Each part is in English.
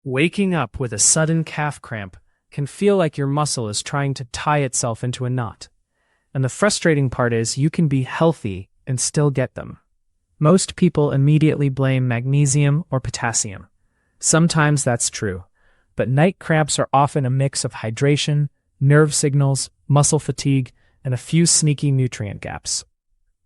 Waking up with a sudden calf cramp can feel like your muscle is trying to tie itself into a knot. And the frustrating part is you can be healthy and still get them. Most people immediately blame magnesium or potassium. Sometimes that's true, but night cramps are often a mix of hydration, nerve signals, muscle fatigue, and a few sneaky nutrient gaps.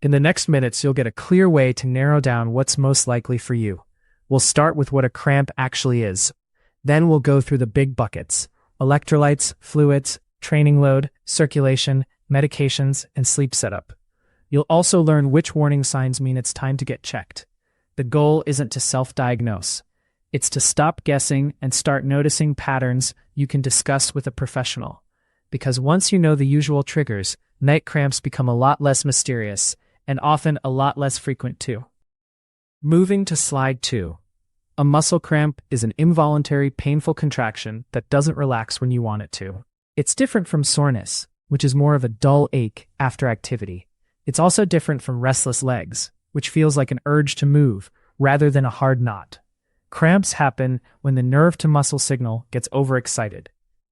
In the next minutes, you'll get a clear way to narrow down what's most likely for you. We'll start with what a cramp actually is. Then we'll go through the big buckets: electrolytes, fluids, training load, circulation, medications, and sleep setup. You'll also learn which warning signs mean it's time to get checked. The goal isn't to self-diagnose. It's to stop guessing and start noticing patterns you can discuss with a professional. Because once you know the usual triggers, night cramps become a lot less mysterious and often a lot less frequent too. Moving to slide 2. A muscle cramp is an involuntary, painful contraction that doesn't relax when you want it to. It's different from soreness, which is more of a dull ache after activity. It's also different from restless legs, which feels like an urge to move rather than a hard knot. Cramps happen when the nerve-to-muscle signal gets overexcited.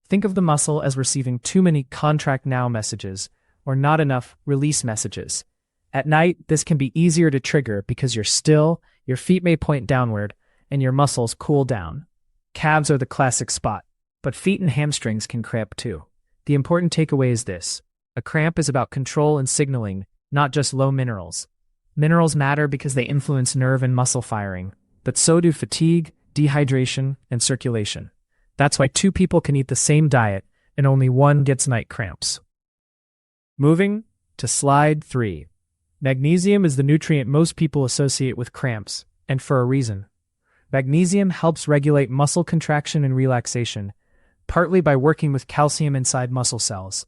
Think of the muscle as receiving too many contract now messages or not enough release messages. At night, this can be easier to trigger because you're still, your feet may point downward, and your muscles cool down. Calves are the classic spot, but feet and hamstrings can cramp too. The important takeaway is this: a cramp is about control and signaling, not just low minerals. Minerals matter because they influence nerve and muscle firing, but so do fatigue, dehydration, and circulation. That's why 2 people can eat the same diet and only one gets night cramps. Moving to slide 3. Magnesium is the nutrient most people associate with cramps, and for a reason. Magnesium helps regulate muscle contraction and relaxation, partly by working with calcium inside muscle cells.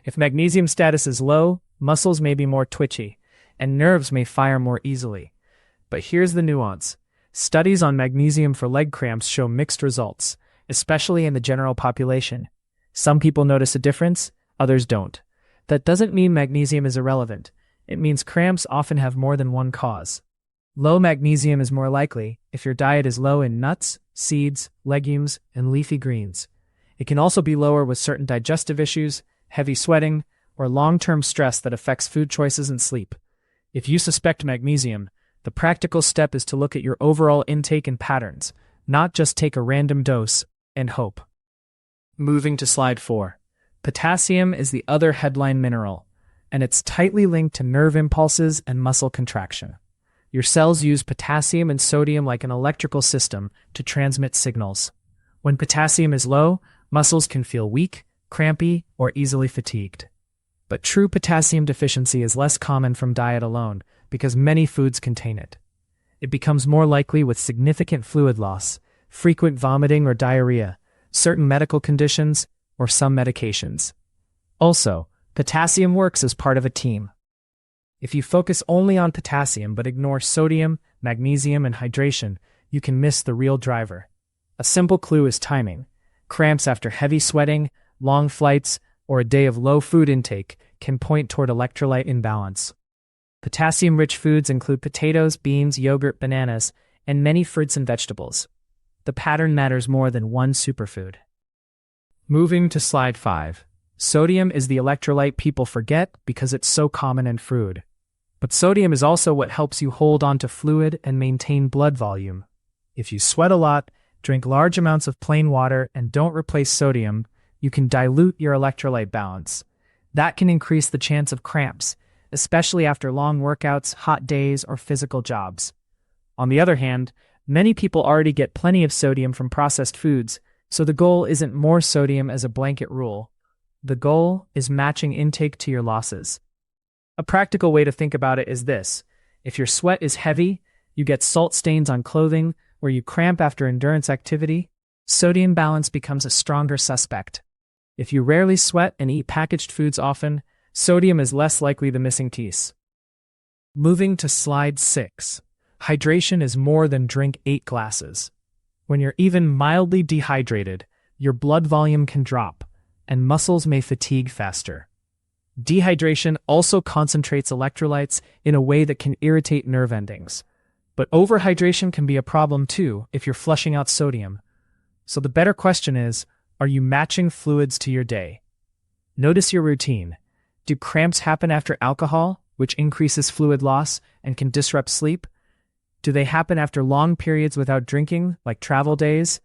If magnesium status is low, muscles may be more twitchy, and nerves may fire more easily. But here's the nuance. Studies on magnesium for leg cramps show mixed results, especially in the general population. Some people notice a difference, others don't. That doesn't mean magnesium is irrelevant. It means cramps often have more than one cause. Low magnesium is more likely if your diet is low in nuts, seeds, legumes, and leafy greens. It can also be lower with certain digestive issues, heavy sweating, or long-term stress that affects food choices and sleep. If you suspect magnesium, the practical step is to look at your overall intake and patterns, not just take a random dose and hope. Moving to slide 4. Potassium is the other headline mineral, and it's tightly linked to nerve impulses and muscle contraction. Your cells use potassium and sodium like an electrical system to transmit signals. When potassium is low, muscles can feel weak, crampy, or easily fatigued. But true potassium deficiency is less common from diet alone because many foods contain it. It becomes more likely with significant fluid loss, frequent vomiting or diarrhea, certain medical conditions, or some medications. Also, potassium works as part of a team. If you focus only on potassium but ignore sodium, magnesium, and hydration, you can miss the real driver. A simple clue is timing. Cramps after heavy sweating, long flights, or a day of low food intake can point toward electrolyte imbalance. Potassium-rich foods include potatoes, beans, yogurt, bananas, and many fruits and vegetables. The pattern matters more than one superfood. Moving to slide 5. Sodium is the electrolyte people forget because it's so common in food. But sodium is also what helps you hold on to fluid and maintain blood volume. If you sweat a lot, drink large amounts of plain water, and don't replace sodium, you can dilute your electrolyte balance. That can increase the chance of cramps, especially after long workouts, hot days, or physical jobs. On the other hand, many people already get plenty of sodium from processed foods, so the goal isn't more sodium as a blanket rule. The goal is matching intake to your losses. A practical way to think about it is this: if your sweat is heavy, you get salt stains on clothing, or you cramp after endurance activity, sodium balance becomes a stronger suspect. If you rarely sweat and eat packaged foods often, sodium is less likely the missing piece. Moving to slide 6. Hydration is more than drink 8 glasses. When you're even mildly dehydrated, your blood volume can drop, and muscles may fatigue faster. Dehydration also concentrates electrolytes in a way that can irritate nerve endings. But overhydration can be a problem too if you're flushing out sodium. So the better question is, are you matching fluids to your day? Notice your routine. Do cramps happen after alcohol, which increases fluid loss and can disrupt sleep? Do they happen after long periods without drinking, like travel days?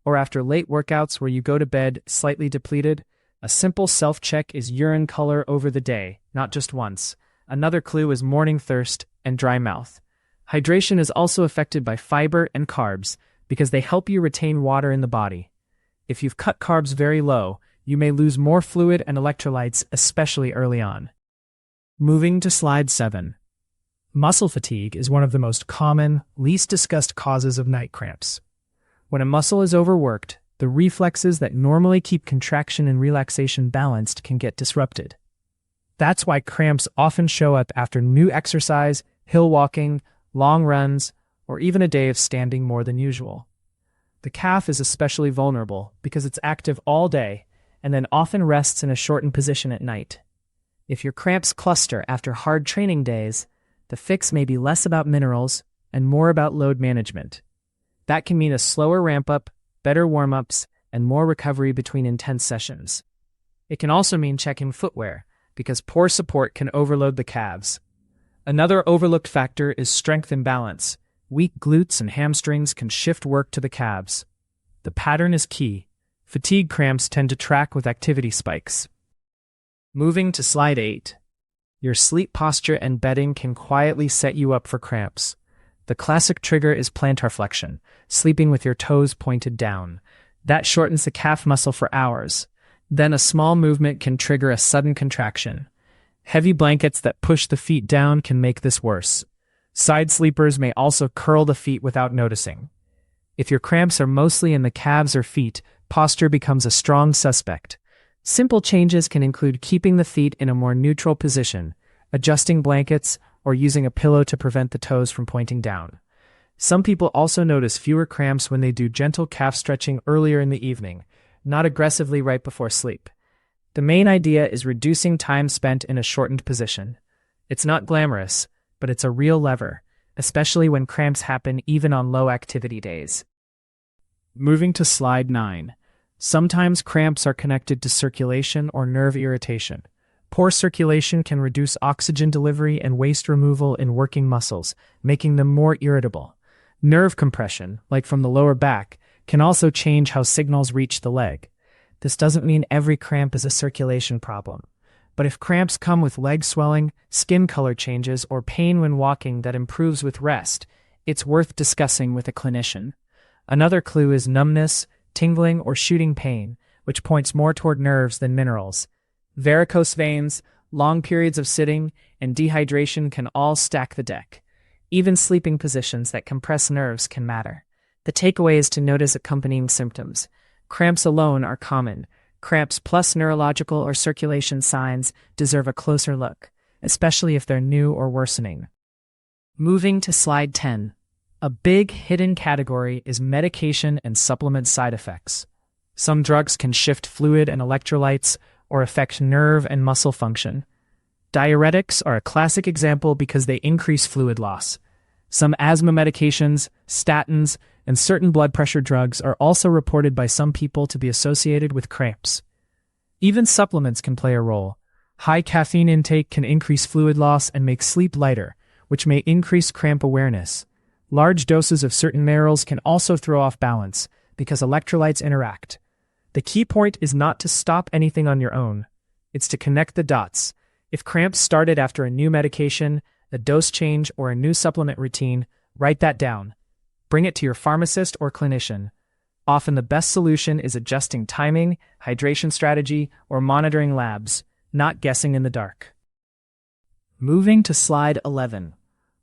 Or after late workouts where you go to bed slightly depleted? A simple self-check is urine color over the day, not just once. Another clue is morning thirst and dry mouth. Hydration is also affected by fiber and carbs because they help you retain water in the body. If you've cut carbs very low, you may lose more fluid and electrolytes, especially early on. Moving to slide 7. Muscle fatigue is one of the most common, least discussed causes of night cramps. When a muscle is overworked, the reflexes that normally keep contraction and relaxation balanced can get disrupted. That's why cramps often show up after new exercise, hill walking, long runs, or even a day of standing more than usual. The calf is especially vulnerable because it's active all day and then often rests in a shortened position at night. If your cramps cluster after hard training days, the fix may be less about minerals and more about load management. That can mean a slower ramp-up, better warm-ups, and more recovery between intense sessions. It can also mean checking footwear, because poor support can overload the calves. Another overlooked factor is strength imbalance. Weak glutes and hamstrings can shift work to the calves. The pattern is key. Fatigue cramps tend to track with activity spikes. Moving to slide 8. Your sleep posture and bedding can quietly set you up for cramps. The classic trigger is plantar flexion, sleeping with your toes pointed down. That shortens the calf muscle for hours. Then a small movement can trigger a sudden contraction. Heavy blankets that push the feet down can make this worse. Side sleepers may also curl the feet without noticing. If your cramps are mostly in the calves or feet, posture becomes a strong suspect. Simple changes can include keeping the feet in a more neutral position, adjusting blankets, or using a pillow to prevent the toes from pointing down. Some people also notice fewer cramps when they do gentle calf stretching earlier in the evening, not aggressively right before sleep. The main idea is reducing time spent in a shortened position. It's not glamorous, but it's a real lever, especially when cramps happen even on low-activity days. Moving to slide 9. Sometimes cramps are connected to circulation or nerve irritation. Poor circulation can reduce oxygen delivery and waste removal in working muscles, making them more irritable. Nerve compression, like from the lower back, can also change how signals reach the leg. This doesn't mean every cramp is a circulation problem. But if cramps come with leg swelling, skin color changes, or pain when walking that improves with rest, it's worth discussing with a clinician. Another clue is numbness, tingling, or shooting pain, which points more toward nerves than minerals. Varicose veins, long periods of sitting, and dehydration can all stack the deck. Even sleeping positions that compress nerves can matter. The takeaway is to notice accompanying symptoms. Cramps alone are common. Cramps plus neurological or circulation signs deserve a closer look, especially if they're new or worsening. Moving to slide 10. A big hidden category is medication and supplement side effects. Some drugs can shift fluid and electrolytes or affect nerve and muscle function. Diuretics are a classic example because they increase fluid loss. Some asthma medications, statins, and certain blood pressure drugs are also reported by some people to be associated with cramps. Even supplements can play a role. High caffeine intake can increase fluid loss and make sleep lighter, which may increase cramp awareness. Large doses of certain minerals can also throw off balance because electrolytes interact. The key point is not to stop anything on your own. It's to connect the dots. If cramps started after a new medication, a dose change, or a new supplement routine, write that down. Bring it to your pharmacist or clinician. Often the best solution is adjusting timing, hydration strategy, or monitoring labs, not guessing in the dark. Moving to slide 11.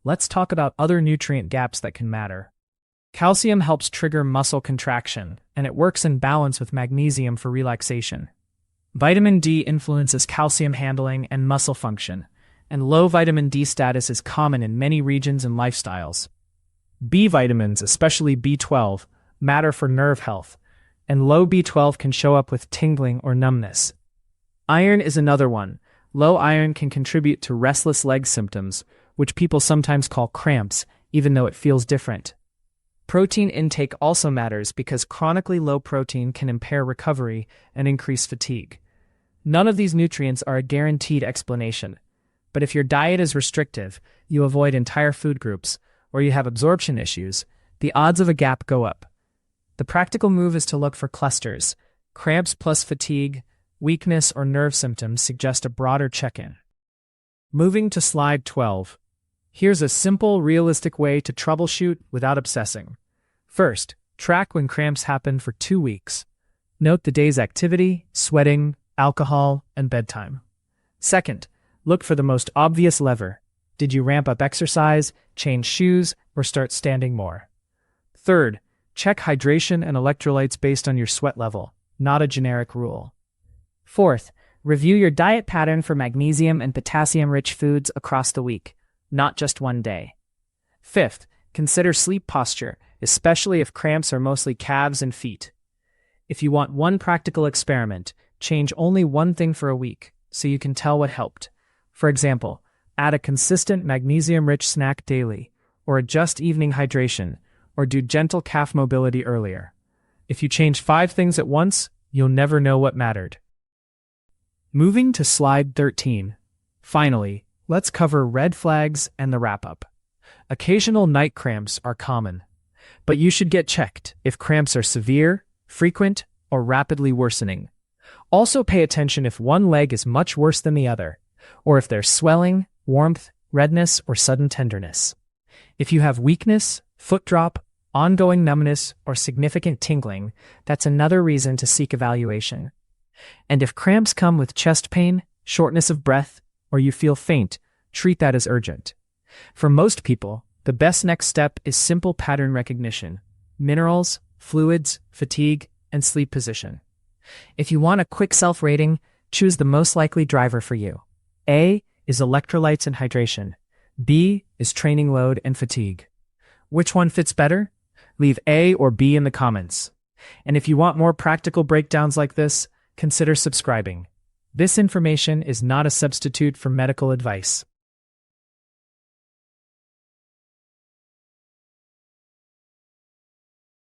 Let's talk about other nutrient gaps that can matter. Calcium helps trigger muscle contraction, and it works in balance with magnesium for relaxation. Vitamin D influences calcium handling and muscle function, and low vitamin D status is common in many regions and lifestyles. B vitamins, especially B12, matter for nerve health, and low B12 can show up with tingling or numbness. Iron is another one. Low iron can contribute to restless leg symptoms, which people sometimes call cramps, even though it feels different. Protein intake also matters because chronically low protein can impair recovery and increase fatigue. None of these nutrients are a guaranteed explanation, but if your diet is restrictive, you avoid entire food groups, or you have absorption issues, the odds of a gap go up. The practical move is to look for clusters. Cramps plus fatigue, weakness, or nerve symptoms suggest a broader check-in. Moving to slide 12. Here's a simple, realistic way to troubleshoot without obsessing. First, track when cramps happen for 2 weeks. Note the day's activity, sweating, alcohol, and bedtime. Second, look for the most obvious lever. Did you ramp up exercise, change shoes, or start standing more? Third, check hydration and electrolytes based on your sweat level, not a generic rule. Fourth, review your diet pattern for magnesium and potassium-rich foods across the week, not just one day. Fifth, consider sleep posture, especially if cramps are mostly calves and feet. If you want one practical experiment, change only one thing for a week so you can tell what helped. For example, add a consistent magnesium-rich snack daily, or adjust evening hydration, or do gentle calf mobility earlier. If you change 5 things at once, you'll never know what mattered. Moving to slide 13. Finally, let's cover red flags and the wrap-up. Occasional night cramps are common, but you should get checked if cramps are severe, frequent, or rapidly worsening. Also pay attention if one leg is much worse than the other, or if there's swelling, warmth, redness, or sudden tenderness. If you have weakness, foot drop, ongoing numbness, or significant tingling, that's another reason to seek evaluation. And if cramps come with chest pain, shortness of breath, or you feel faint, treat that as urgent. For most people, the best next step is simple pattern recognition: minerals, fluids, fatigue, and sleep position. If you want a quick self-rating, choose the most likely driver for you. A is electrolytes and hydration. B is training load and fatigue. Which one fits better? Leave A or B in the comments. And if you want more practical breakdowns like this, consider subscribing. This information is not a substitute for medical advice.